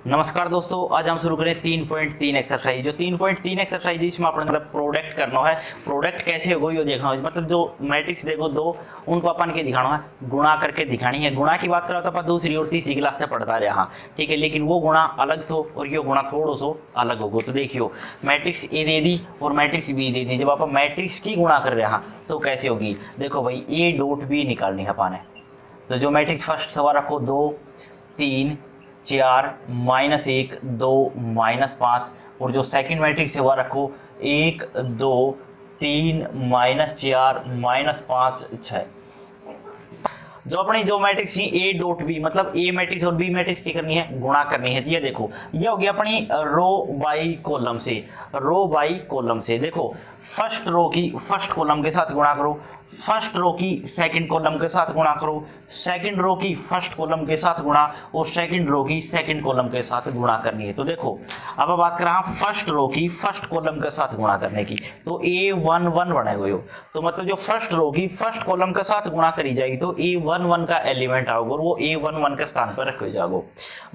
नमस्कार दोस्तों, आज हम शुरू करें 3.3 एक्सरसाइज। जो 3.3 एक्सरसाइज इसमें अपने मतलब प्रोडक्ट करना है। प्रोडक्ट कैसे होगा ये देखना है, मतलब जो मैट्रिक्स देखो दो उनको अपन के दिखाना है, गुणा करके दिखानी है। गुणा की बात करो तो अपन दूसरी और तीसरी क्लास में पढ़ता रहे, हाँ ठीक है, लेकिन वो गुणा अलग थो और ये गुणा थोड़ा सो अलग होगा। तो देखियो मैट्रिक्स ए दे दी और मैट्रिक्स बी दे दी, जब आप मैट्रिक्स की गुणा कर रहे हैं तो कैसे होगी। देखो भाई ए डॉट बी निकालनी है अपन, तो जो मैट्रिक्स फर्स्ट सवाल रखो 2 3 4 -1 2 -5, और जो सेकंड मैट्रिक्स है वह रखो 1 2 3 -4 -5 6। जो अपनी जो मैट्रिक्स ए डॉट बी, मतलब ए मैट्रिक्स और बी मैट्रिक्स की करनी है, गुणा करनी है। ये देखो ये हो गया अपनी रो बाई कॉलम से, रो बाई कॉलम से। देखो फर्स्ट रो की फर्स्ट कॉलम के साथ गुणा करो, फर्स्ट रो की सेकंड कॉलम के साथ गुणा करो, सेकंड रो की फर्स्ट कॉलम के साथ गुणा, और सेकंड रो की सेकंड कॉलम के साथ गुणा करनी है। तो देखो अब बात कर रहा हूं फर्स्ट रो की फर्स्ट कॉलम के साथ गुणा करने की, तो A11 बनेगा यो। तो मतलब जो फर्स्ट रो की फर्स्ट कॉलम के साथ गुणा करी जाएगी तो A11 का एलिमेंट आओगे और वो A11 के स्थान पर रखे जाओगे।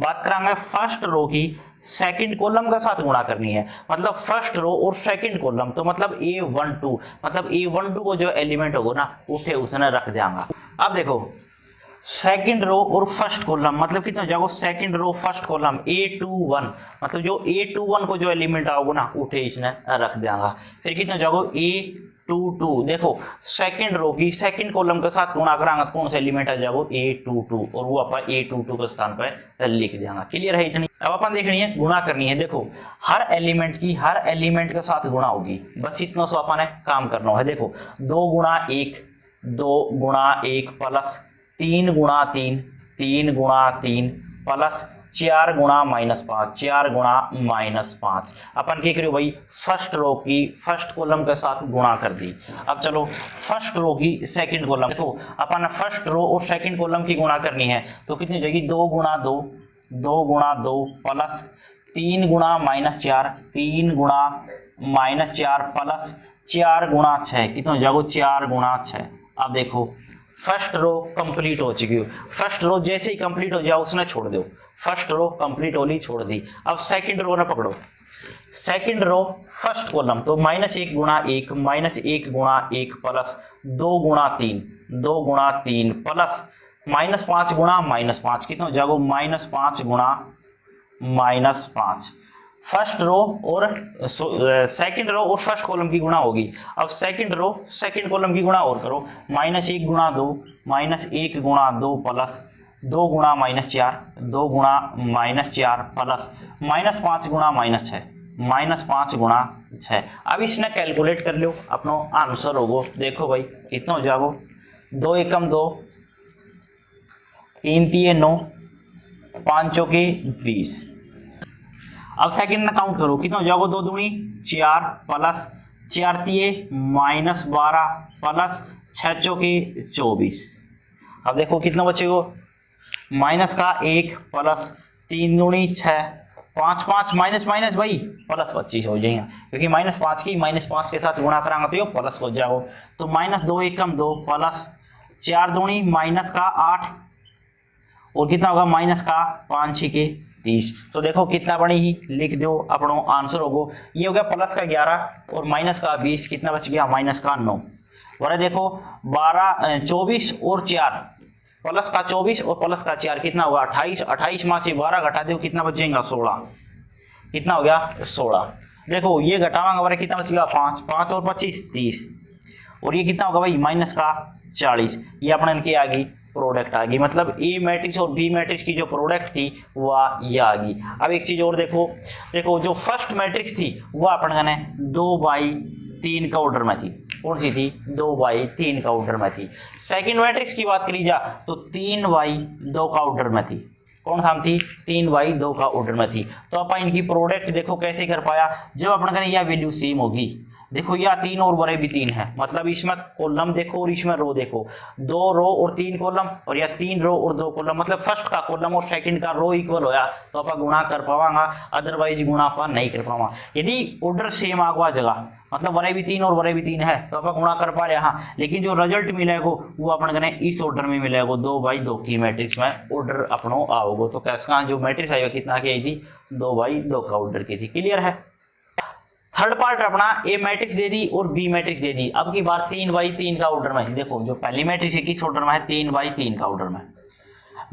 बात करांगे फर्स्ट रो की सेकंड कॉलम के साथ गुणा करनी है, मतलब फर्स्ट रो और सेकंड कॉलम, तो मतलब A12, मतलब A12 को जो एलिमेंट होगा ना उठे उसने रख देंगे। अब देखो सेकंड रो और फर्स्ट कॉलम, मतलब कितना जाओ second row first column A21, मतलब जो A21 को जो एलिमेंट आओगे ना उठे इसने रख देंगे। फिर कितना जाओ A22, देखो सेकंड रो की सेकंड कॉलम के साथ गुणा करांगे तो कौन सा एलिमेंट आ जाएगा A22, और वो अपन A22 के स्थान पर लिख देंगे। क्लियर है इतनी। अब अपन देखनी है गुणा करनी है। देखो हर एलिमेंट की हर एलिमेंट के साथ गुणा होगी, बस इतना सो अपन काम करना है। देखो 2 गुणा 1 2 गुणा 1 प्लस 3 गुणा 3 3 गुणा 3 प्लस 4 गुणा -5 4 गुणा -5। अपन क्या करियो भाई फर्स्ट रो की फर्स्ट कॉलम के साथ गुणा कर दी। अब चलो फर्स्ट रो की सेकंड कॉलम, देखो अपन फर्स्ट रो और सेकंड कॉलम की गुणा करनी है तो कितनी हो जाएगी 2 गुणा 2 2 गुणा 2 प्लस 3 गुणा -4 3 गुणा -4 प्लस 4 गुणा 6, कितना हो जाएगा 4 गुणा 6। अब देखो फर्स्ट रो कंप्लीट हो चुकी हो, फर्स्ट रो जैसे ही कंप्लीट हो जाए उसने छोड़ दो, फर्स्ट रो कंप्लीट होली छोड़ दी। अब सेकंड रो ना पकड़ो, सेकंड रो फर्स्ट कॉलम, तो -1 गुणा 1 -1 गुणा 1 प्लस 2 गुणा 3 2 गुणा 3 प्लस -5 गुणा -5, कितना हो जाएगा -5 गुणा -5। फर्स्ट रो और सेकंड रो और फर्स्ट कॉलम की गुणा होगी। अब सेकंड रो सेकंड कॉलम की गुणा और करो, -1 गुणा 2 -1 गुणा 2 प्लस 2 गुणा -4 2 गुणा -4 प्लस -5 गुणा -6 -5 गुणा 6। अब इसने कैलकुलेट कर लो, अपना आंसर होगा। देखो भाई कितना हो जाएगा 2 एकम 2 3 तिये 9 5 चौके 20। अब सेकंड में काउंट करो, कितना हो जाएगा 2 दूनी 4 प्लस 4 तिये -12 प्लस 6 चौके 24। अब देखो कितना बचेगा माइनस का 1 प्लस 3 दूनी 6 5 5 माइनस माइनस भाई प्लस 25 हो जाएगा, क्योंकि -5 की -5 के साथ गुणा करांगे तो ये प्लस हो जाएगा। तो -2 एकम 2 प्लस 4 दूनी माइनस का 8, और कितना होगा माइनस का 5 6 के 30। तो देखो कितना बड़ी ही लिख दो, अपना आंसर होगा ये हो गया प्लस का 11 और माइनस का 20, कितना बच गया माइनस का 9। और देखो 24 और 4 प्लस का 24 और प्लस का 4 कितना होगा 28 28 में से 12 घटा दो, कितना बचेगा 16, कितना हो गया 16। देखो ये घटावांगे कितना बचेगा 5 5 और 25 30, और ये कितना होगा भाई माइनस का 40। ये अपने इनकी आ गई प्रोडक्ट आ गई, मतलब ए मैट्रिक्स और बी मैट्रिक्स की जो प्रोडक्ट थी वह ये आ गई। अब एक चीज और देखो, देखो जो फर्स्ट मैट्रिक्स थी वह अपन 2/3 का ऑर्डर में थी, कौन सी थी 2/3 का ऑर्डर में थी। सेकंड मैट्रिक्स की बात करी जा तो 3/2 का ऑर्डर में थी, कौन सा थी 3/2 का ऑर्डर में थी। तो अपन इनकी प्रोडक्ट देखो कैसे कर पाया, जब अपन यह वैल्यू सेम होगी, देखो या 3 और बड़े भी 3 है, मतलब इसमें कॉलम देखो और इसमें रो देखो, 2 रो और 3 कॉलम, और या 3 रो और 2 कॉलम, मतलब फर्स्ट का कॉलम और सेकंड का रो इक्वल होया तो आप गुणा कर पावांगा, अदरवाइज गुणा आप नहीं कर पावा। यदि ऑर्डर सेम आगवा जगह, मतलब बड़े भी 3 और बड़े भी 3 है तो आप गुणा कर पा रहे हैं, हाँ, लेकिन जो रिजल्ट मिलेगा वो अपन करें इस ऑर्डर में मिलेगा, 2/2 की मैट्रिक्स में ऑर्डर अपनो आओगे। तो कैसा जो मैट्रिक्स आई कितना की आई थी, 2/2 का ऑर्डर की थी। क्लियर है। थर्ड पार्ट अपना ए मैट्रिक्स दे दी और बी मैट्रिक्स दे दी। अब की बार 3/3 का ऑर्डर में, देखो जो पहली मैट्रिक्स है किस ऑर्डर में है, 3/3 का ऑर्डर में,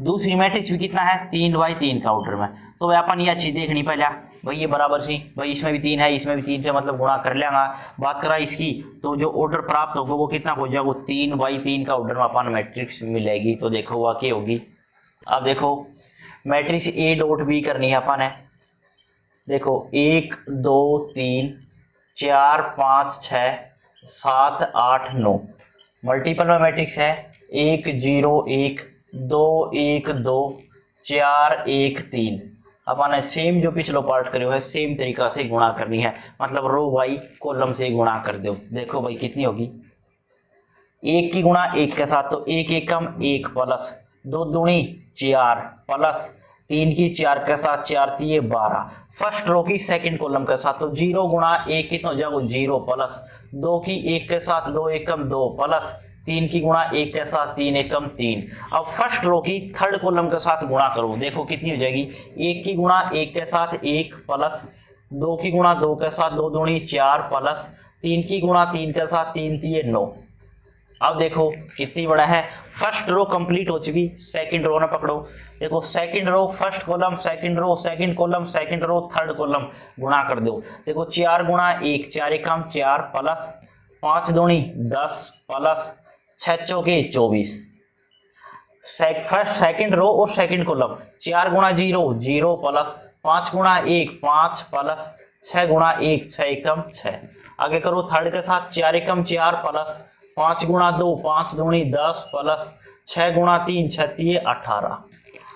दूसरी मैट्रिक्स भी कितना है, 3/3 का ऑर्डर में। तो भाई अपन ये चीज देखनी पहले, भाई ये बराबर सी, भाई इसमें भी 3 है इसमें भी 3 से, मतलब गुणा कर लेंगे। बात करा इसकी तो जो ऑर्डर प्राप्त होगा वो कितना हो जाएगा, 3/3 का ऑर्डर में अपन मैट्रिक्स मिलेगी। तो देखो वह क्या होगी, अब देखो मैट्रिक्स ए डॉट बी करनी है अपन है, देखो 1 2 3 4 5 6 7 8 9, मल्टीपल में मैट्रिक्स है 1 0 1 2 1 2 4 1 3। अपन ने सेम जो पिछलो पार्ट करे है सेम तरीका से गुणा करनी है, मतलब रो बाई कॉलम से गुणा कर दो। देखो भाई कितनी होगी, 1 की गुणा 1 के साथ तो 1 एकम 1 प्लस 2 दूनी 4 प्लस 3 की 4 के साथ 4 3 12, फर्स्ट रो की सेकंड कॉलम के साथ तो 0 गुणा 1 कितना हो जाएगा 0 प्लस 2 की 1 के साथ 2 एकम 2 प्लस 3 की गुणा 1 के साथ 3 एकम 3। अब फर्स्ट रो की थर्ड कॉलम के साथ गुणा करो, देखो कितनी हो जाएगी, 1 की गुणा 1 के साथ 1 प्लस 2 की गुणा 2 के साथ 2 दूनी 4 प्लस 3 की गुणा 3 के साथ 3 3 9। अब देखो कितनी बड़ा है, फर्स्ट रो कंप्लीट हो चुकी, सेकंड रो ने पकड़ो, देखो second row first column second row second column second row third column गुणा कर दो। देखो 4 गुणा 1 4 एकम 4 प्लस 5 दूनी 10 प्लस 6 चौके 24, फर्स्ट सेकंड रो और सेकंड कॉलम 4 गुणा 0 0 प्लस 5 गुणा 1 5 प्लस 6 गुणा 1 6 एकम 6। आगे करो थर्ड के साथ 4 एकम 4 प्लस 5 गुणा 2 5 दूनी 10 प्लस 6 गुणा 3 6 3 18।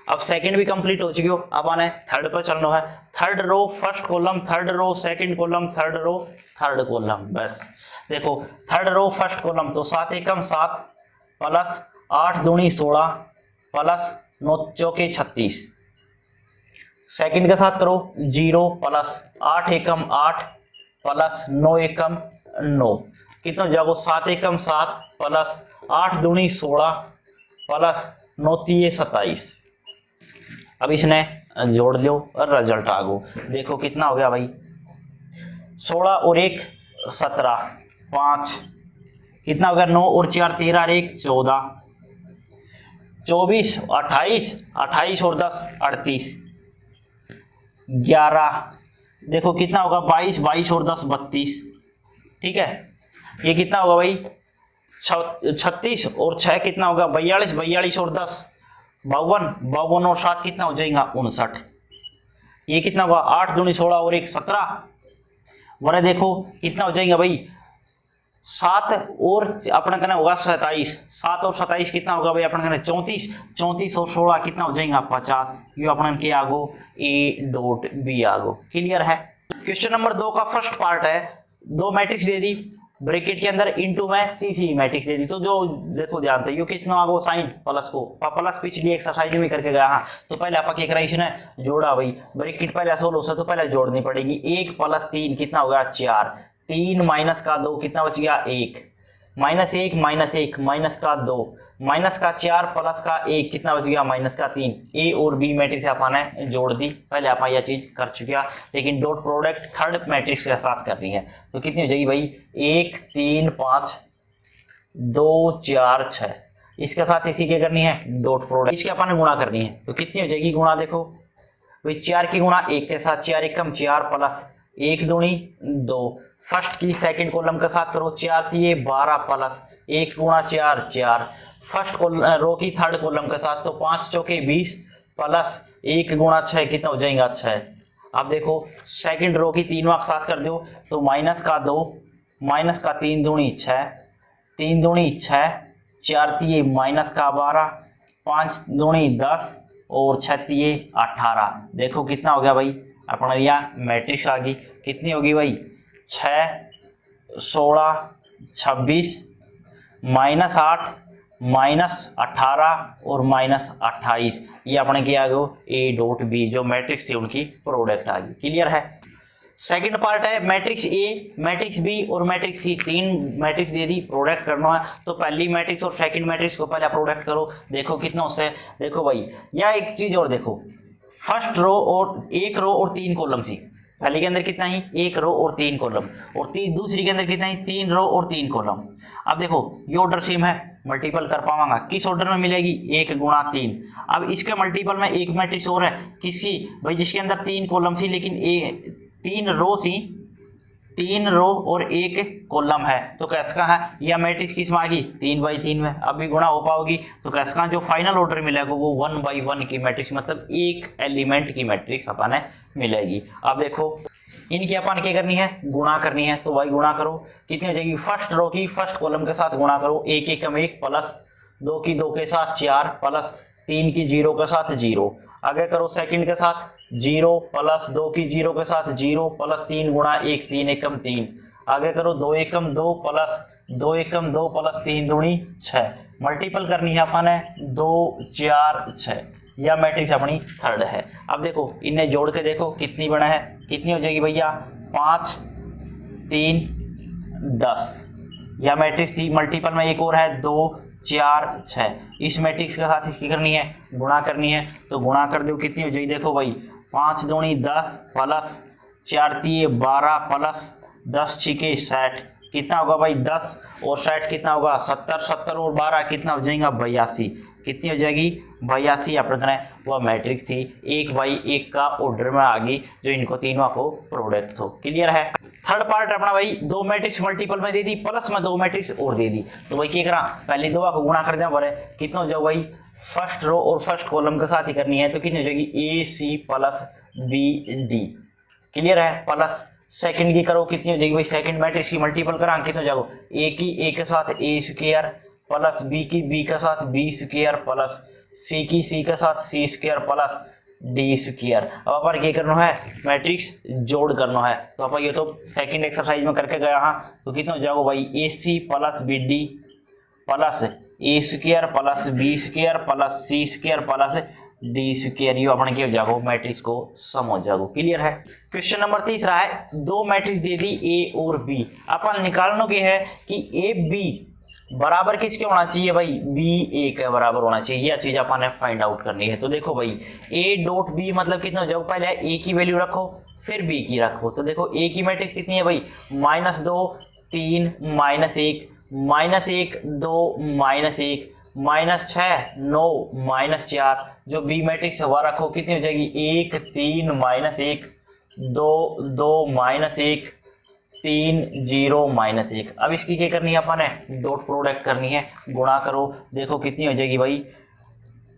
अब सेकंड भी कंप्लीट हो चुकी हो, अब आने थर्ड पर चलना है, third row first column third row second column third row third column, बस देखो थर्ड रो फर्स्ट कॉलम तो 7 एकम 7 प्लस 8 दूनी 16 प्लस 9 चौके 36, सेकंड के साथ करो 0 प्लस 8 एकम 8 प्लस 9 एकम 9, कितना जाओ 7 एकम 7 प्लस 8 दूनी 16 प्लस 9 3 27। अब इसने जोड़ लो और रिजल्ट आ गो, देखो कितना हो गया भाई, 16 और 1 17 5, कितना हो गया 9 और 4 13 और 1 14 24 28 28 और 10 38 11, देखो कितना होगा 22 22 और 10 32। ठीक है, ये कितना होगा भाई 36 और 6 कितना होगा 42 42 और 10 52 52 और 7 कितना हो जाएगा 59। ये कितना होगा 8 दूनी 16 और 1 17, बड़े देखो कितना हो जाएगा भाई 7 और अपना कहना होगा 27, 7 और 27 कितना होगा भाई अपना कहना 34 34 और 16 कितना हो जाएगा 50। ये अपना क्या आगो ए डॉट बी आगो। क्लियर है। क्वेश्चन नंबर 2 का फर्स्ट पार्ट है, 2 मैट्रिक्स दे दी ब्रैकेट के अंदर इनटू में तीसरी मैट्रिक्स दे दी, तो जो देखो ध्यान से कितना आगो साइन प्लस को प्लस पिछली एक्सरसाइज में करके गया। हाँ तो पहले आप क्या करा इसने जोड़ा भाई, ब्रैकेट पहले सोल्व हो तो पहले जोड़नी पड़ेगी, 1 प्लस 3 कितना हो गया 4, 3 माइनस का 2 कितना बच गया 1, माइनस 1 माइनस 1 माइनस का 2 माइनस का 4 प्लस का 1 कितना बच गया माइनस का 3। ए और बी मैट्रिक्स अपन ने जोड़ दी, पहले आप यह चीज कर चुके हैं, लेकिन डॉट प्रोडक्ट थर्ड मैट्रिक्स के साथ करनी है तो कितनी हो जाएगी भाई 1 3 5 2 4 6, इसके साथ इसकी क्या करनी है डॉट प्रोडक्ट, इसके अपन ने गुणा करनी है तो कितनी हो जाएगी गुणा, देखो भाई 4 की गुणा 1 के साथ 4 एकम 4 प्लस 1 दूनी 2, फर्स्ट की सेकंड कॉलम के साथ करो 4 3 12 प्लस 1 गुणा 4 4, फर्स्ट रो की थर्ड कॉलम के साथ तो 5 चौके 20 प्लस 1 गुणा 6 कितना हो जाएगा 6। अब देखो सेकंड रो की तीनों के साथ कर दो तो माइनस का 2 माइनस का 3 दूनी 6 3 दूनी 6 4 3 माइनस का 12 5 दूनी 10 और 6 3 18। देखो कितना हो गया भाई अपना यह मैट्रिक्स आ गई, कितनी होगी भाई 6 16, 26, -8, -18 और -28, ये अपने क्या आ गया ए डॉट बी, जो मैट्रिक्स थी उनकी प्रोडक्ट आ गई। क्लियर है। सेकंड पार्ट है मैट्रिक्स ए, मैट्रिक्स बी और मैट्रिक्स सी, तीन मैट्रिक्स दे दी, प्रोडक्ट करना है। तो पहली मैट्रिक्स और सेकंड मैट्रिक्स को पहले प्रोडक्ट करो, देखो कितना उससे। देखो भाई, या एक चीज और देखो, फर्स्ट रो और एक रो और 3 कॉलम सी, पहले के अंदर कितना ही 1 रो और 3 कॉलम, और दूसरी के अंदर कितना ही 3 रो और 3 कॉलम। अब देखो ये ऑर्डर सेम है, मल्टीपल कर पाऊंगा, किस ऑर्डर में मिलेगी 1 गुणा 3। अब इसके मल्टीपल में एक मैट्रिक्स और है, किसकी भाई, जिसके अंदर 3 कॉलम सी लेकिन 3 रो सी, 3 रो और 1 कॉलम है, तो कैसा है यह मैट्रिक्स किस में आ गई 3/3 में। अब भी गुणा हो पाओगी, तो कैसा जो फाइनल ऑर्डर मिलेगा वो 1/1 की मैट्रिक्स, मतलब एक एलिमेंट की मैट्रिक्स अपन मिलेगी। अब देखो इनकी अपन क्या करनी है, गुणा करनी है। तो भाई गुणा करो, कितनी हो जाएगी, फर्स्ट रो की फर्स्ट कॉलम के साथ गुणा करो, 1 एकम 1 प्लस 2 की 2 के साथ 4 प्लस 3 की 0 के साथ 0। आगे करो सेकंड के साथ 0 प्लस 2 की 0 के साथ 0 प्लस 3 गुणा 1, 3 एकम 3। आगे करो 2 एकम 2 प्लस 2 एकम 2 प्लस 3 दूनी 6। मल्टीपल करनी है अपन है 2 4 6, यह मैट्रिक्स अपनी थर्ड है। अब देखो इन्हें जोड़ के देखो कितनी बना है, कितनी हो जाएगी भैया 5 3 10, यह मैट्रिक्स थी। मल्टीपल में एक और है 2 4 6, इस मैट्रिक्स के साथ इसकी करनी है गुणा करनी है, तो गुणा कर दो कितनी हो जाएगी, देखो भाई 5 दूनी 10 प्लस 4 3 12 प्लस 10 6 60, कितना होगा भाई 10 और 60 कितना होगा 70, 70 और 12 कितना हो जाएगा 82, कितनी हो जाएगी 82। अपने वह मैट्रिक्स थी 1/1 का ऑर्डर में आ गई, जो इनको तीनों को प्रोडक्ट हो। क्लियर है। थर्ड पार्ट अपना भाई 2 मैट्रिक्स मल्टीपल में दे दी, प्लस में 2 मैट्रिक्स और दे दी, तो भाई क्या करा पहले 2 को गुणा कर दिया, बोले कितना हो जाओ भाई फर्स्ट रो और फर्स्ट कॉलम के साथ ही करनी है, तो कितनी हो जाएगी A C plus B D. Clear है। प्लस सेकंड की करो, कितनी हो जाएगी भाई सेकंड मैट्रिक्स की मल्टीपल करा, कितना हो जाएगा ए की ए के साथ ए स्क्वायर प्लस बी की बी के साथ बी स्क्वायर प्लस सी की सी के साथ सी स्क्वायर प्लस डी स्क्वायर। अब अपन क्या करना है, मैट्रिक्स जोड़ करना है, तो अपन ये तो सेकंड एक्सरसाइज में करके गया हाँ, तो कितना हो जाएगा भाई A C plus B D plus A square plus B square plus C square plus D square, ये अपन क्या हो जाएगा मैट्रिक्स को सम हो जाएगा। क्लियर है। क्वेश्चन नंबर तीसरा है, 2 मैट्रिक्स दे दी ए और बी, अपन निकालने के है कि ए बी बराबर किसके होना चाहिए भाई, बी ए के बराबर होना चाहिए, यह चीज अपन ने फाइंड आउट करनी है। तो देखो भाई ए डॉट बी मतलब कितना हो जाएगा, पहले ए की वैल्यू रखो फिर बी की रखो, तो देखो ए की मैट्रिक्स कितनी है भाई -2 3 -1 -1 2 -1 -6 9 -4, जो बी मैट्रिक्स है वह रखो, कितनी हो जाएगी 1 3 -1 2 2 -1 3 0 -1। अब इसकी क्या करनी है अपन है, डॉट प्रोडक्ट करनी है, गुणा करो, देखो कितनी हो जाएगी भाई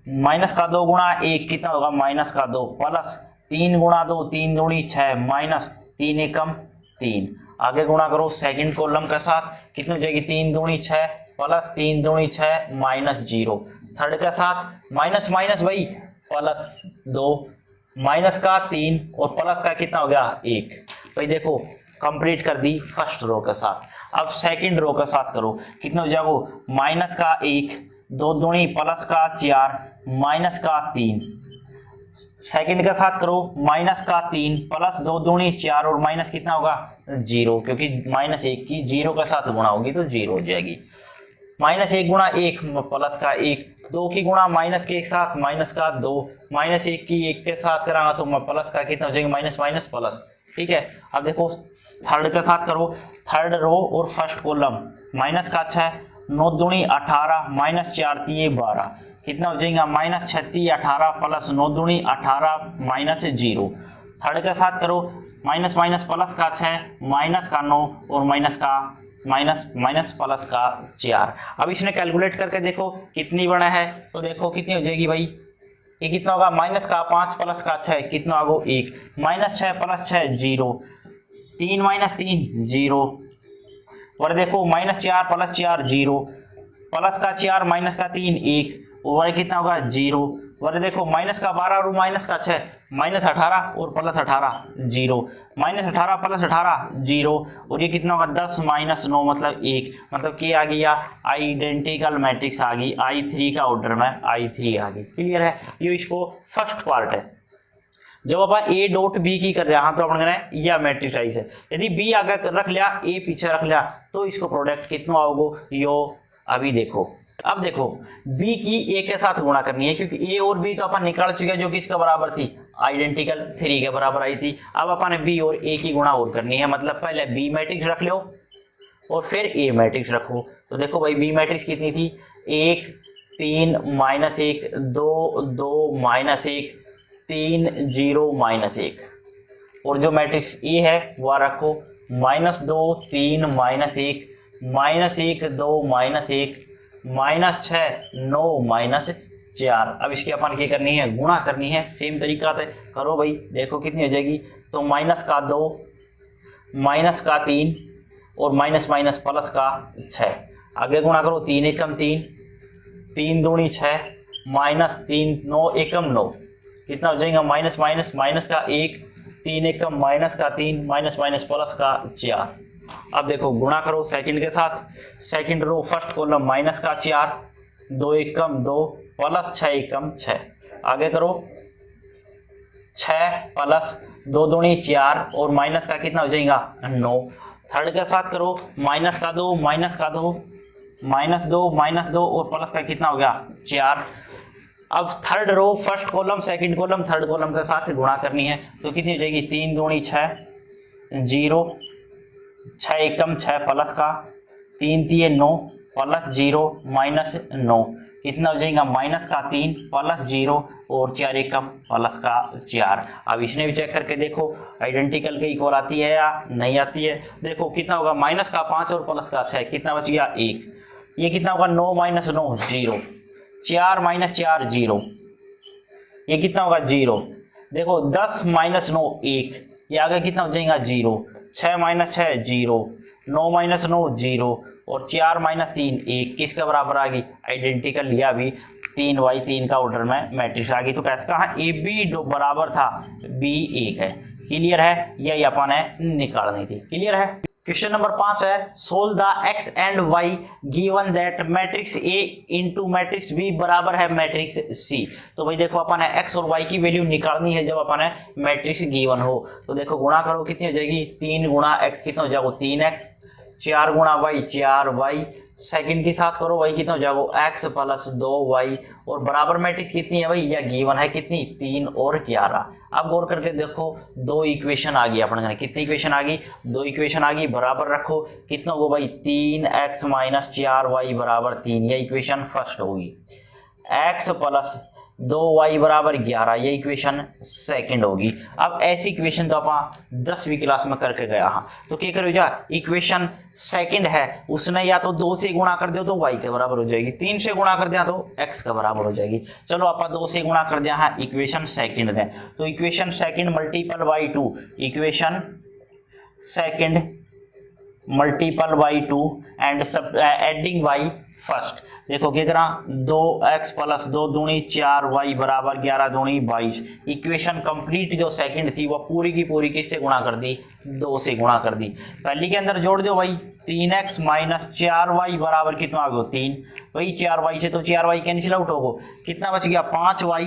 माइनस का 2 गुणा 1 कितना होगा -2 प्लस 3 गुणा 2 3 दूनी 6 माइनस 3 एकम 3। आगे गुणा करो सेकंड कॉलम के साथ, कितनी हो जाएगी 3 दूनी 6 प्लस 3 दूनी 6 -0। थर्ड के साथ माइनस माइनस भाई प्लस 2 माइनस का 3 और प्लस का कितना हो गया 1। भाई देखो कंप्लीट कर दी फर्स्ट रो के साथ, अब सेकंड रो के साथ करो, कितना हो जाएगा माइनस का 1 2 दूनी प्लस का 4 माइनस का 3। सेकंड के साथ करो माइनस का 3 प्लस 2 दूनी 4 और माइनस कितना होगा 0, क्योंकि -1 की 0 के साथ गुणा होगी तो 0 हो जाएगी। -1 गुणा 1 प्लस का 1 2 की गुणा माइनस के एक साथ माइनस का 2 -1 की 1 के साथ करांगा तो प्लस का कितना हो जाएगा माइनस माइनस प्लस। ठीक है। अब देखो थर्ड के साथ करो, थर्ड रो और फर्स्ट कॉलम माइनस का 6 9 दूनी 18 -4 3 12 कितना हो जाएगा -36 18 प्लस 9 दूनी 18 -0। थर्ड के साथ करो माइनस माइनस प्लस का 6 माइनस का 9 और माइनस का माइनस माइनस प्लस का 4। अब इसने कैलकुलेट करके देखो कितनी बना है, तो देखो कितनी हो जाएगी भाई, ये कितना होगा माइनस का 5 प्लस का 6 कितना होगा 1 -6 प्लस 6 0 3 -3 0 और देखो -4 प्लस 4 0 प्लस का 4 माइनस का 3 1 और कितना होगा 0 और देखो माइनस का 12 और माइनस का 6, माइनस 18 और प्लस 18 0, माइनस 18 प्लस 18 0, और ये कितना होगा 10 माइनस 9 मतलब 1, मतलब क्या आ गया आइडेंटिकल मैट्रिक्स आ गई, I3 का ऑर्डर में I3 आ गई। क्लियर है, ये इसको फर्स्ट पार्ट है। जब अपन ए डॉट बी की कर रहे हैं तो अपन कह रहे हैं यह मैट्रिक्स है, यदि बी आगे रख लिया ए पीछे रख लिया तो इसको प्रोडक्ट कितना होगा यो। अभी देखो, अब देखो बी की ए के साथ गुणा करनी है, क्योंकि ए और बी तो अपन निकाल चुके हैं जो कि इसका बराबर थी, आइडेंटिकल 3 के बराबर आई थी। अब अपन बी और ए की गुणा और करनी है, मतलब पहले बी मैट्रिक्स रख लो और फिर ए मैट्रिक्स रखो। तो देखो भाई बी मैट्रिक्स कितनी थी 1 3 माइनस 1 2 2 माइनस 1 3 0 माइनस 1, और जो मैट्रिक्स ए है वह रखो -2 3 minus 1 minus 1 2 minus 1 minus 6 9 minus 4। अब इसकी अपन क्या करनी है गुणा करनी है, सेम तरीका से करो भाई। देखो कितनी हो जाएगी, तो माइनस का 2 माइनस का 3 और माइनस माइनस प्लस का 6, आगे गुणा करो 3 एकम 3 3 दूनी 6 माइनस 3 9 एकम 9, कितना हो जाएगा माइनस माइनस माइनस का 1 3 एकम माइनस का 3 माइनस माइनस प्लस का 4। अब देखो गुणा करो सेकंड के साथ, second row first column minus का 4 2 एकम 2 प्लस 6 एकम 6, आगे करो 6 प्लस 2 दूनी 4 और माइनस का कितना हो जाएगा 9। थर्ड के साथ करो माइनस का 2 माइनस का 2 माइनस 2 माइनस 2 और प्लस का कितना हो गया 4। अब third row first column second column third column के साथ गुणा करनी है, तो कितनी हो जाएगी 3 दूनी 6 0 6 एकम 6 प्लस का 3 3 9 प्लस 0 माइनस 9, कितना हो जाएगा माइनस का 3 प्लस 0 और 4 एकम प्लस का 4। अब इसने भी चेक करके देखो आइडेंटिकल के इक्वल आती है या नहीं आती है। देखो कितना होगा माइनस का 5 और प्लस का 6, कितना बच गया 1, ये कितना होगा 9 माइनस 9 0, 4 माइनस 4 0, ये कितना होगा 0। देखो 10 माइनस 9 1, ये आगे कितना हो जाएगा 0, 6 माइनस 6 0, 9 माइनस 9 0 और 4 माइनस 3 1, किसके बराबर आ गई आइडेंटिकल, लिया भी 3/3 का ऑर्डर में मैट्रिक्स आ गई। तो कैसे कहा ए बी बराबर था बी 1 है। क्लियर है, यही अपन है निकालनी थी। क्लियर है। क्वेश्चन नंबर 5 है solve the x and y given that matrix A into matrix B बराबर है मैट्रिक्स C। तो भाई देखो अपन है x और y की वैल्यू निकालनी है जब अपन है मैट्रिक्स गिवन हो। तो देखो गुणा करो कितनी हो जाएगी 3 गुणा x कितना हो जाएगा 3x, 4 गुणा y 4y, सेकंड के साथ करो y कितना हो जाएगा x प्लस 2y, और बराबर मैट्रिक्स कितनी है भाई या गिवन है कितनी 3 और 11। अब गौर करके देखो दो इक्वेशन आ गई अपने, कितनी इक्वेशन आ गई 2 इक्वेशन आ गई, बराबर रखो कितना होगा भाई 3x माइनस 4y बराबर 3, ये इक्वेशन फर्स्ट होगी। x प्लस 2y बराबर 11, ये इक्वेशन सेकंड होगी। अब ऐसी इक्वेशन तो आप 10वीं क्लास में करके गया हाँ, तो क्या करो जा इक्वेशन सेकंड है उसने या तो 2 से गुणा कर दो तो y के बराबर हो जाएगी, 3 से गुणा कर दिया तो x के बराबर हो जाएगी। चलो आप 2 से गुणा कर दिया है इक्वेशन सेकंड में, तो equation second multiple by 2, equation second multiple by 2 and adding by first. देखो क्या करा 2x प्लस 2 दूनी 4y बराबर 11 दूनी 22। इक्वेशन कंप्लीट जो सेकंड थी वो पूरी की पूरी किससे गुणा कर दी 2 से गुणा कर दी। पहली के अंदर जोड़ दो भाई 3x माइनस 4y बराबर कितना आ गया 3, वही 4y से तो 4y कैंसिल आउट होगा, कितना बच गया 5y,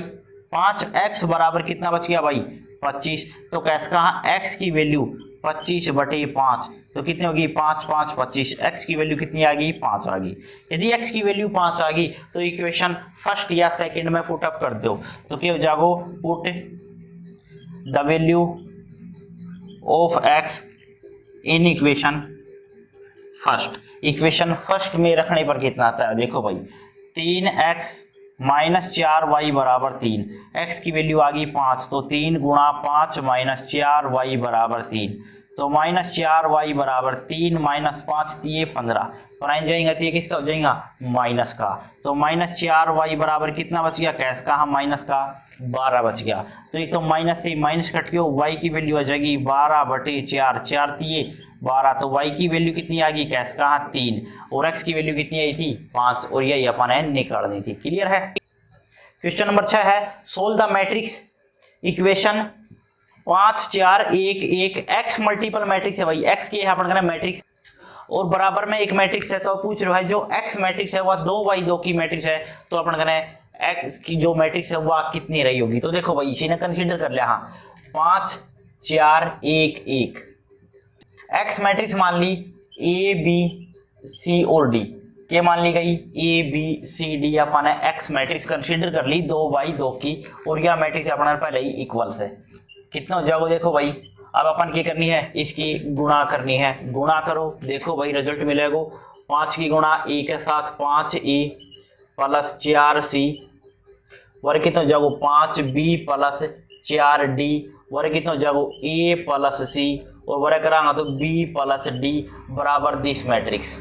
5x बराबर कितना बच गया भाई 25। तो कैसे कहा x की वैल्यू 25/5, तो कितनी होगी 5 5 25, x की वैल्यू कितनी आ गई 5 आ गई। यदि x की वैल्यू 5 आ गई तो इक्वेशन फर्स्ट या सेकंड में पुट अप कर दो, तो क्या हो जाएगा put the value of x in equation first. Equation first में रखने पर कितना आता है देखो भाई 3x माइनस 4y बराबर 3, x की वैल्यू आ गई 5, तो 3 गुणा 5 माइनस 4y बराबर 3, तो माइनस 4y बराबर 3 माइनस 5 दिए 15, तो 9 जाएंगे तो ये किसका हो जाएगा माइनस का, तो माइनस 4y बराबर कितना बच गया कैश का हम माइनस का 12 बच गया। तो ये तो माइनस से माइनस कट के y की वैल्यू आ जाएगी 12/4, 4 दिए 12, तो y की वैल्यू कितनी आ गई कैश का 3 और x की वैल्यू कितनी आई थी 5, और यही अपन है निकालनी थी। क्लियर है। क्वेश्चन नंबर 6 है solve the matrix equation 5 4 1 1 x multiple matrix है भाई, x की है अपन कहना मैट्रिक्स और बराबर में एक मैट्रिक्स है, तो पूछ रहा है जो x मैट्रिक्स है वह 2x2 की मैट्रिक्स है, तो अपन कहना है x की जो मैट्रिक्स है वह कितनी रही होगी। तो देखो भाई इसी ने कंसीडर कर लिया, हाँ 5 4 1 1 x मैट्रिक्स मान ली a b c और d, क्या मान ली गई a b c d, अपन ने x मैट्रिक्स कंसीडर कर ली 2x2 की और यह मैट्रिक्स अपन पहले ही इक्वल है, कितना हो जाएगा देखो भाई। अब अपन क्या करनी है, इसकी गुणा करनी है, गुणा करो देखो भाई रिजल्ट मिलेगा 5 की गुणा a के साथ 5a प्लस 4c वर्ग कितना हो जाएगा 5b प्लस 4d वर्ग कितना हो जाएगा a प्लस c और वर्ग करांगा तो b प्लस d बराबर दिस मैट्रिक्स।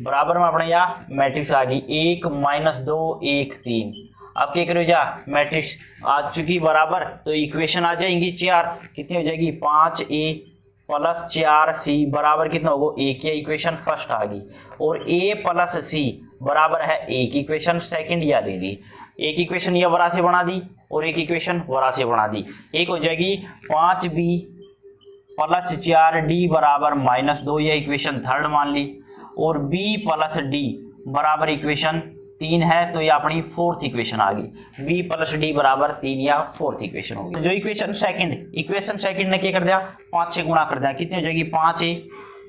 बराबर में अपने यहाँ मैट्रिक्स आ गई 1 -2 1 3। अब क्या करो जा मैट्रिक्स आ चुकी बराबर, तो इक्वेशन आ जाएंगी 4, कितनी हो जाएगी 5a प्लस 4c बराबर कितना होगा 1, या इक्वेशन फर्स्ट आ गई, और a प्लस c बराबर है 1, इक्वेशन सेकंड या ले ली। एक इक्वेशन यह वरा से बना दी और एक इक्वेशन वरा से बना दी, एक हो जाएगी 5b प्लस 4d बराबर -2, यह इक्वेशन थर्ड मान ली, और b प्लस d बराबर इक्वेशन 3 है, तो ये अपनी फोर्थ इक्वेशन आ गई, b प्लस d बराबर 3 या फोर्थ इक्वेशन होगी। जो इक्वेशन सेकंड ने क्या कर दिया 5 से गुणा कर दिया, कितनी हो जाएगी 5a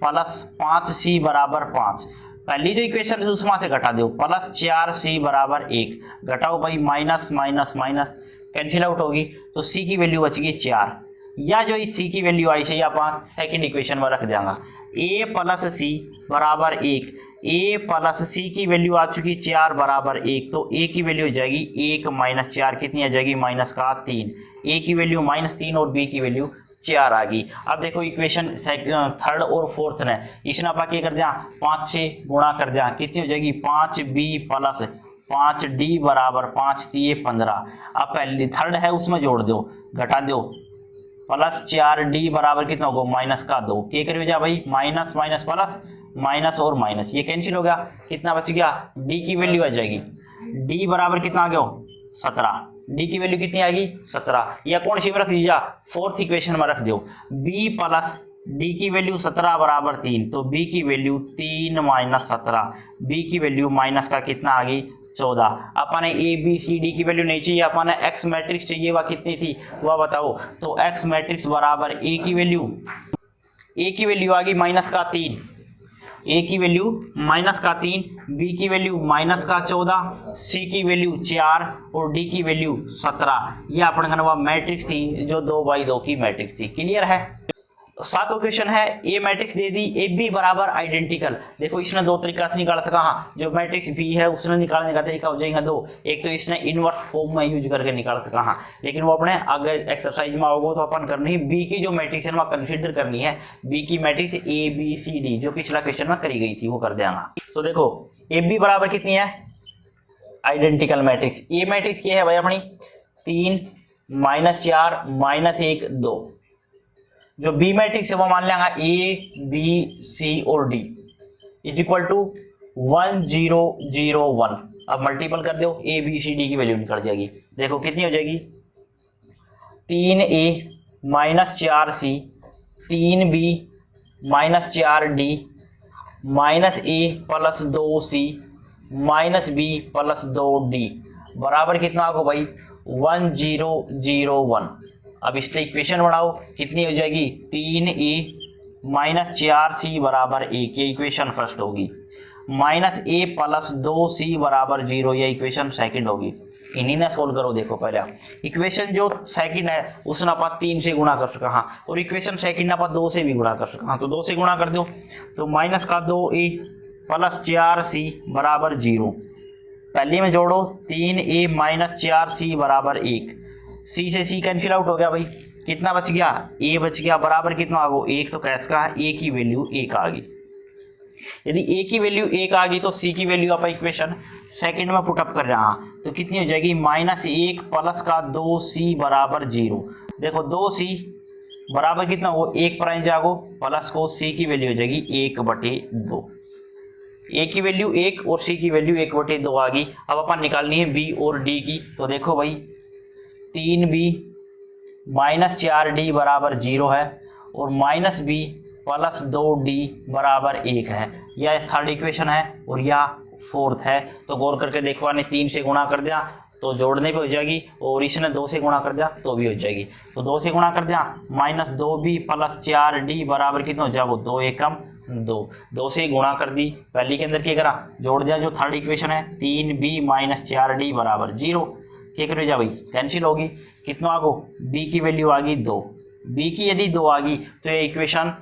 प्लस 5c बराबर 5। पहली जो इक्वेशन है उसमें से घटा दो, प्लस 4c बराबर 1, घटाओ भाई minus minus minus cancel out होगी, तो c की वैल्यू बच गई 4, या जो इस c की वैल्यू आई है आप सेकंड इक्वेशन में रख देंगे, a प्लस c बराबर 1, a प्लस c की वैल्यू आ चुकी 4 बराबर 1, तो a की वैल्यू हो जाएगी 1 माइनस 4, कितनी आ जाएगी माइनस का 3, a की वैल्यू -3 और b की वैल्यू 4 आ गई। अब देखो इक्वेशन थर्ड और फोर्थ ने इसने आप क्या कर दिया 5 से गुणा कर दिया, कितनी हो जाएगी 5b प्लस 5d बराबर 5 3 15। अब पहले थर्ड है उसमें जोड़ दो घटा दो, प्लस 4d बराबर कितना होगा माइनस का 2, क्या करिए जा भाई माइनस माइनस प्लस माइनस और माइनस, ये कैंसिल हो गया, कितना बच गया d की वैल्यू आ जाएगी, d बराबर कितना आ गया 17, d की वैल्यू कितनी आएगी 17, या कौन सी में रख दीजिए फोर्थ इक्वेशन में रख दो, b प्लस d की वैल्यू 17 बराबर 3, तो b की वैल्यू 3 माइनस 17, b की वैल्यू माइनस का कितना आ गई 14। अपन ए बी सी डी की वैल्यू नहीं चाहिए, अपन एक्स मैट्रिक्स चाहिए, वह कितनी थी वह बताओ, तो एक्स मैट्रिक्स बराबर ए की वैल्यू आ गई माइनस का 3, ए की वैल्यू माइनस का 3, बी की वैल्यू माइनस का 14, सी की वैल्यू 4 और डी की वैल्यू 17। यह अपने वह मैट्रिक्स थी जो 2x2 की मैट्रिक्स थी। क्लियर है। सातवां क्वेश्चन है ए मैट्रिक्स दे दी ए बी बराबर आइडेंटिकल। देखो इसने दो तरीका से निकाल सका, हाँ जो मैट्रिक्स बी है उसने निकालने का तरीका हो जाएगा दो, एक तो इसने इनवर्स फॉर्म में यूज करके निकाल सका, हाँ लेकिन वो अपने आगे एक्सरसाइज में आओगे तो अपन करनी है बी की जो मैट्रिक्स है वह कंसिडर करनी है, बी की matrix A B C D जो पिछला क्वेश्चन में करी गई थी वो कर देगा। तो देखो ए बी बराबर कितनी है आइडेंटिकल मैट्रिक्स, ए मैट्रिक्स क्या है भाई अपनी 3 -4 -1 2, जो बी मैट्रिक्स है वो मान लेंगे ए बी सी और डी इज इक्वल टू 1 0 0 1। अब मल्टीपल कर दो ए बी सी डी की वैल्यू निकल जाएगी, देखो कितनी हो जाएगी 3a -4c 3b -4d -a + 2c -b + 2d बराबर कितना होगा भाई 1 0 0 1। अब इससे इक्वेशन बढ़ाओ कितनी हो जाएगी 3a -4c बराबर 1, ये इक्वेशन फर्स्ट होगी, -a + 2c बराबर 0, ये इक्वेशन सेकंड होगी। इन्हीं ने सोल्व करो। देखो पहले इक्वेशन जो सेकंड है उसने आप 3 से गुणा कर सका, हाँ और इक्वेशन सेकंड आप 2 से भी गुणा कर सका, हाँ तो 2 से गुणा कर दो तो -2a + 4c बराबर 0। पहले में जोड़ो 3a -4c बराबर 1, c से c कैंसिल आउट हो गया भाई, कितना बच गया a बच गया बराबर कितना आ गया 1, तो कैस का a की वैल्यू 1 आ गई। यदि a की वैल्यू 1 आ गई तो c की वैल्यू आप इक्वेशन सेकंड में पुटअप कर रहा है तो कितनी हो जाएगी -1 + 2c बराबर 0। देखो 2c बराबर कितना हो 1 प्राइम जागो प्लस को c की वैल्यू हो जाएगी 1/2। ए की वैल्यू 1 और सी की वैल्यू 1/2 आ गई। अब अपन निकालनी है बी और डी की। तो देखो भाई 3b माइनस 4d बराबर 0 है और माइनस बी प्लस 2d बराबर 1 है। यह थर्ड इक्वेशन है और यह फोर्थ है। तो गौर करके देखो, ने 3 से गुणा कर दिया तो जोड़ने पे हो जाएगी और इसने 2 से गुणा कर दिया तो भी हो जाएगी। तो 2 से गुणा कर दिया माइनस 2b प्लस 4d बराबर कितना हो जाएगा, 2 एकम 2। 2 से गुणा कर दी, पहली के अंदर क्या करा, जोड़ दिया। जो थर्ड इक्वेशन है 3b माइनस 4d बराबर 0, क्या करो जा भाई, कैंसिल होगी। कितना आगो, b की वैल्यू आ गई 2। b की यदि 2 आ गई तो ये इक्वेशन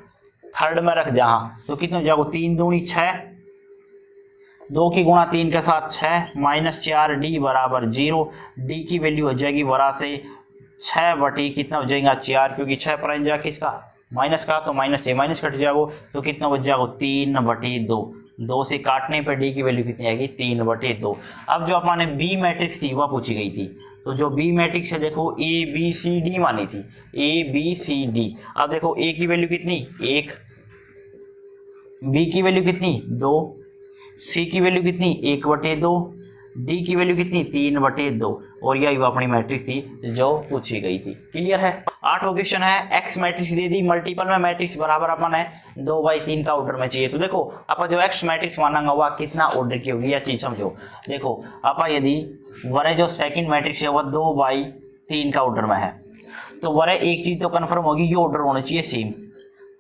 थर्ड में रख दिया। हाँ, तो कितना हो जाएगा, 3 दूनी 6, 2 की गुणा 3 के साथ 6 माइनस 4d बराबर 0। d की वैल्यू हो जाएगी वरा से 6 बटी कितना हो जाएगा 4, क्योंकि 6 प्राइम जा किसका, माइनस का, तो माइनस से माइनस कट जाएगा तो कितना बच जाएगा 3/2। 2 से काटने पर d की वैल्यू कितनी आएगी, 3/2। अब जो अपने बी मैट्रिक्स थी वह पूछी गई थी। तो जो बी मैट्रिक्स है देखो ए बी सी डी मानी थी, ए बी सी डी। अब देखो ए की वैल्यू कितनी 1, बी की वैल्यू कितनी 2, सी की वैल्यू कितनी 1/2, डी की वैल्यू कितनी 3/2 और यही अपनी मैट्रिक्स थी जो पूछी गई थी। क्लियर है। 8वां क्वेश्चन है, एक्स मैट्रिक्स दे दी, मल्टीपल में मैट्रिक्स बराबर अपन है 2/3 का ऑर्डर में चाहिए। तो देखो अपन जो एक्स मैट्रिक्स मानेंगे वह कितना ऑर्डर की होगी, यह चीज समझो। देखो अपन यदि वरे जो सेकंड मैट्रिक्स है वह 2/3 का ऑर्डर में है, तो वरे एक चीज तो कंफर्म होगी, ये ऑर्डर होना चाहिए सेम।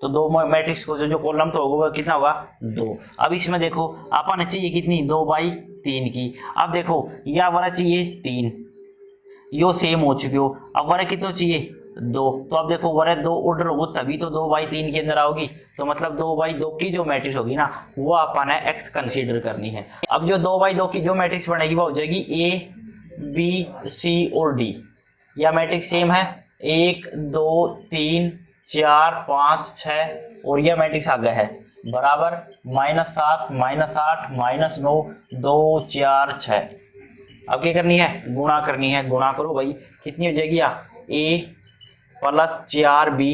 तो 2 मैट्रिक्स को जो कॉलम तो होगा कितना होगा 2। अब इसमें देखो अपन चाहिए कितनी 2/3 की। अब देखो या वरा चाहिए 3, यो सेम हो चुके हो। अब वरा कितना चाहिए 2, तो अब देखो वरा 2 ऑर्डर होगा तभी तो 2/3 के अंदर आओगी। तो मतलब 2/2 की जो मैट्रिक्स होगी ना वो अपन है एक्स कंसीडर करनी है। अब जो 2/2 की जो मैट्रिक्स बनेगी वो हो जाएगी ए बी सी और डी। या मैट्रिक्स सेम है 1 2 3 4 5 6 और यह मैट्रिक्स आगे है बराबर -7 -8 -9 2 4 6। अब क्या करनी है, गुणा करनी है। गुणा करो भाई, कितनी हो जाएगी a plus 4b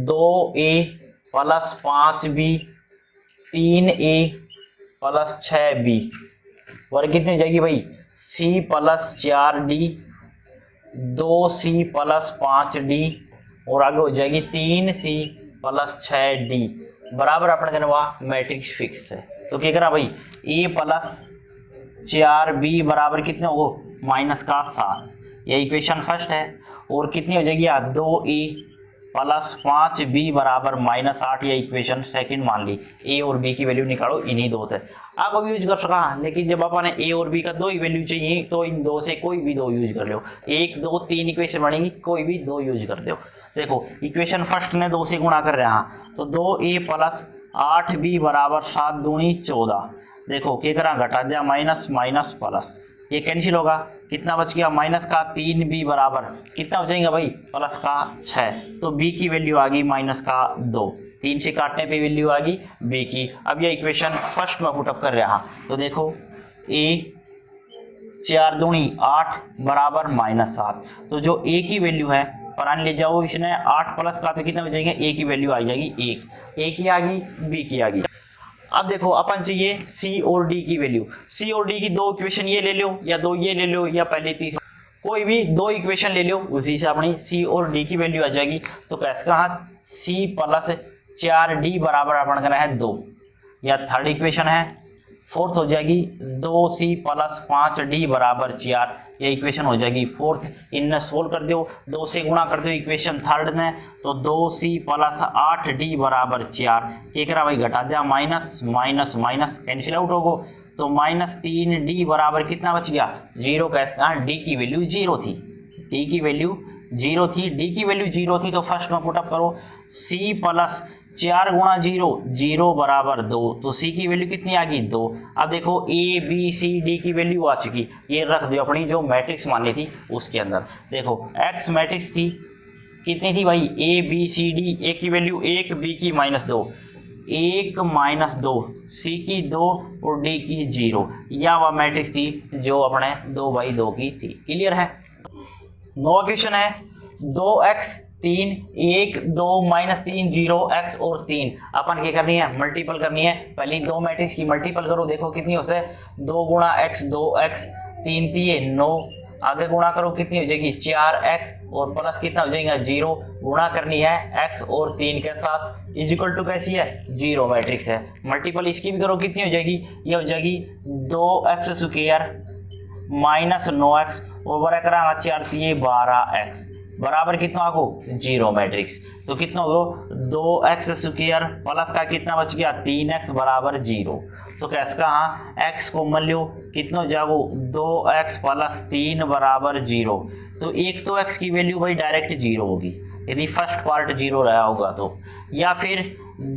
2a plus 5b 3a plus 6b और कितनी हो जाएगी भाई c plus 4d 2c plus 5d और आगे हो जाएगी 3c प्लस 6d बराबर अपने जनवा मैट्रिक्स फिक्स है। तो क्या करा भाई a प्लस 4b बराबर कितने हो -7, ये इक्वेशन फर्स्ट है। और कितनी हो जाएगी 2a प्लस 5b बराबर -8, ये इक्वेशन सेकंड मान ली। a और b की वैल्यू निकालो, इन्हीं दो है। आपको भी यूज कर सका, लेकिन जब अपन a और b का 2 ही वैल्यू चाहिए तो इन 2 से कोई भी 2 यूज कर लो। 1 2 3 इक्वेशन बनेगी, कोई भी 2 यूज कर दो। देखो इक्वेशन फर्स्ट ने 2 से गुणा कर रहा तो 2a प्लस 8b बराबर 7 दूनी 14। देखो क्या करा, घटा दिया माइनस माइनस प्लस, ये कैंसिल होगा। कितना बच गया माइनस का 3b बराबर कितना हो जाएगा भाई प्लस का 6। तो b की वैल्यू आ गई -2, 3 से काटने पे वैल्यू आ गई b की। अब ये इक्वेशन फर्स्ट में पुटअप कर रहा। तो देखो a 4 दूनी 8 बराबर -7। तो जो a की वैल्यू है परान ले जाओ, इसने 8 प्लस का तो कितना हो जाएगा, a की वैल्यू आ जाएगी 1, a की आ गई b की आ गई। अब देखो अपन चाहिए c और d की वैल्यू। c और d की 2 इक्वेशन ये ले लो या 2 ये ले लो या पहले तीसरी कोई भी 2 इक्वेशन ले लो, उसी से अपनी c और d की वैल्यू आ जाएगी। तो कैसे कहा c प्लस 4d बराबर अपन करना है 2, या थर्ड इक्वेशन है। फोर्थ हो जाएगी 2c प्लस 5d बराबर 4, ये इक्वेशन हो जाएगी फोर्थ। इनने सोल्व कर दो, 2 से गुणा कर दो इक्वेशन थर्ड ने, तो 2c प्लस 8d बराबर 4। क्या करा भाई, घटा दिया minus minus minus cancel out होगो। तो -3d बराबर कितना बच गया 0। कैसे, d की वैल्यू 0 थी, d की वैल्यू 0 थी, d की वैल्यू 0 थी। तो फर्स्ट में पुटअप करो c प्लस 4 गुणा 0 0 बराबर 2, तो c की वैल्यू कितनी आ गई 2। अब देखो a b c d की वैल्यू आ चुकी, ये रख दो अपनी जो मैट्रिक्स मानी थी उसके अंदर। देखो x मैट्रिक्स थी कितनी थी भाई a b c d, a की वैल्यू 1 b की -2, 1 -2 c की 2 और d की 0, या वह मैट्रिक्स थी जो अपने 2/2 की थी। क्लियर है। 9वां क्वेश्चन है 2x 3 1 2 -3 0 x और 3 अपन क्या करनी है, मल्टीपल करनी है। पहले 2 मैट्रिक्स की मल्टीपल करो, देखो कितनी हो से 2 गुणा x 2x 3 3 9, आगे गुणा करो कितनी हो जाएगी 4x और प्लस कितना हो जाएगा 0, गुणा करनी है x और 3 के साथ इजिकल टू कैसी है 0 मैट्रिक्स है। मल्टीपल इसकी भी करो कितनी हो जाएगी, ये हो जाएगी 2x स्क्वायर माइनस 9x और बड़ा करांगा 4 3 12x बराबर कितना आगो 0 मैट्रिक्स। तो कितना हो 2x स्क्वायर प्लस का कितना बच गया 3x बराबर 0। तो कैसे का हाँ x को मान लो कितना हो जाएगो 2x प्लस 3 बराबर 0। तो एक तो x की वैल्यू भाई डायरेक्ट 0 होगी यदि फर्स्ट पार्ट 0 रहा होगा तो, या फिर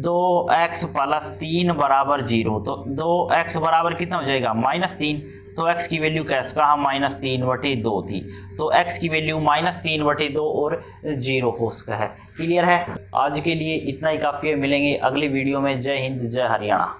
2x प्लस 3 बराबर 0। तो 2x बराबर कितना हो जाएगा -3। तो x की वैल्यू कैसे कहा -3/2 थी, तो x की वैल्यू -3/2 और 0 हो सका है। क्लियर है। आज के लिए इतना ही काफ़ी है, मिलेंगे अगली वीडियो में। जय हिंद जय हरियाणा।